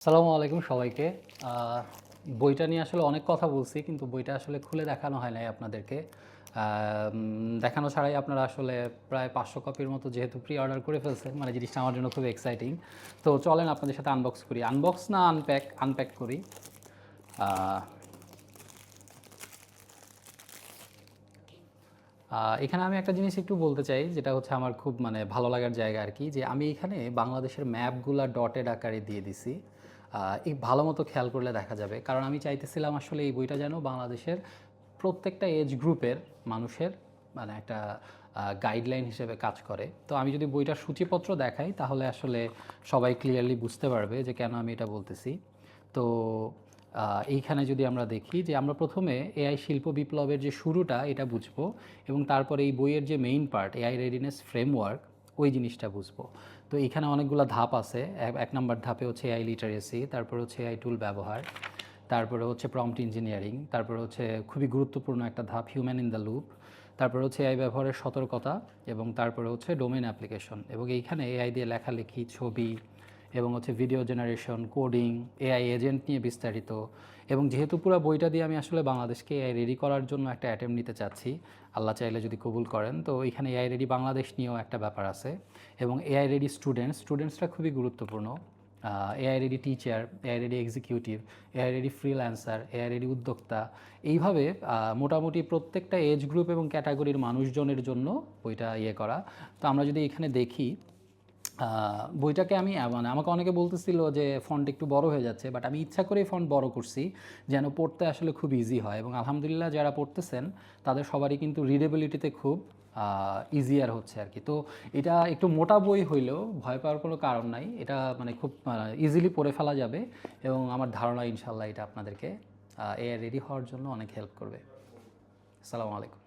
আসসালামু আলাইকুম সবাইকে। বইটা নিয়ে আসলে অনেক কথা বলছি, কিন্তু বইটা আসলে খুলে দেখানো হয় নাই আপনাদেরকে। দেখানো ছাড়াই আপনারা আসলে প্রায় 500 কপির মতো যেহেতু প্রি অর্ডার করে ফেলছেন, মানে জিনিসটা আমার জন্য খুব এক্সাইটিং। তো চলেন আপনাদের সাথে আনবক্স করি। আনবক্স না আনপ্যাক করি। আহ, এখানে আমি একটা জিনিস একটু বলতে চাই, যেটা হচ্ছে আমার খুব মানে ভালো লাগার জায়গা আর কি, যে আমি এখানে বাংলাদেশের ম্যাপগুলা ডটেড আকারে দিয়ে দিছি। এই ভালো মতো খেয়াল করলে দেখা যাবে, কারণ আমি চাইতেছিলাম আসলে এই বইটা যেন বাংলাদেশের প্রত্যেকটা এজ গ্রুপের মানুষের মানে একটা গাইডলাইন হিসেবে কাজ করে। তো আমি যদি বইটার সূচিপত্র দেখাই তাহলে আসলে সবাই ক্লিয়ারলি বুঝতে পারবে যে কেন আমি এটা বলতেছি। তো এইখানে যদি আমরা দেখি যে আমরা প্রথমে এআই শিল্প বিপ্লবের যে শুরুটা এটা বুঝবো, এবং তারপরে এই বইয়ের যে main part AI readiness framework, ওই জিনিসটা বুঝবো। তো এখানে অনেকগুলো ধাপ আছে। এক নম্বর ধাপে হচ্ছে এআই লিটারেসি, তারপরে হচ্ছে এআই টুল ব্যবহার, তারপরে হচ্ছে প্রম্পট ইঞ্জিনিয়ারিং, তারপরে হচ্ছে খুবই গুরুত্বপূর্ণ একটা ধাপ হিউম্যান ইন দ্য লুপ, তারপরে হচ্ছে এআই ব্যবহারের সতর্কতা, এবং তারপরে হচ্ছে ডোমেন অ্যাপ্লিকেশন। এবং এইখানে এআই দিয়ে লেখালেখি, ছবি এবং হচ্ছে video generation, coding, AI agent নিয়ে বিস্তারিত। এবং যেহেতু পুরো বইটা দিয়ে আমি আসলে বাংলাদেশকে এআই রেডি করার জন্য একটা অ্যাটেম্প নিতে চাচ্ছি, আল্লাহ চাইলে যদি কবুল করেন, তো এখানে এআই রেডি বাংলাদেশ নিয়েও একটা ব্যাপার আছে। এবং এআই রেডি স্টুডেন্টসরা খুবই গুরুত্বপূর্ণ। AI ready teacher, AI ready executive, AI ready freelancer, AI ready উদ্যোক্তা, এইভাবে মোটামুটি প্রত্যেকটা এজ গ্রুপ এবং ক্যাটাগরির মানুষজনের জন্য বইটা করা। তো আমরা যদি এখানে দেখি, বইটাকে আমি মানে আমাকে অনেকে বলতেছিল যে ফন্ট একটু বড় হয়ে যাচ্ছে, বাট আমি ইচ্ছা করেই ফন্ট বড় করছি যেন পড়তে আসলে খুব ইজি হয়। এবং আলহামদুলিল্লাহ যারা পড়তেছেন তাদের সবারই কিন্তু রিডেবিলিটিতে খুব ইজিয়ার হচ্ছে আর কি। তো এটা একটু মোটা বই হইলেও ভয় পাওয়ার কোনো কারণ নাই, এটা মানে খুব ইজিলি পড়ে ফেলা যাবে। এবং আমার ধারণা ইনশাল্লাহ এটা আপনাদেরকে এআই রেডি হওয়ার জন্য অনেক হেল্প করবে। আসসালামু আলাইকুম।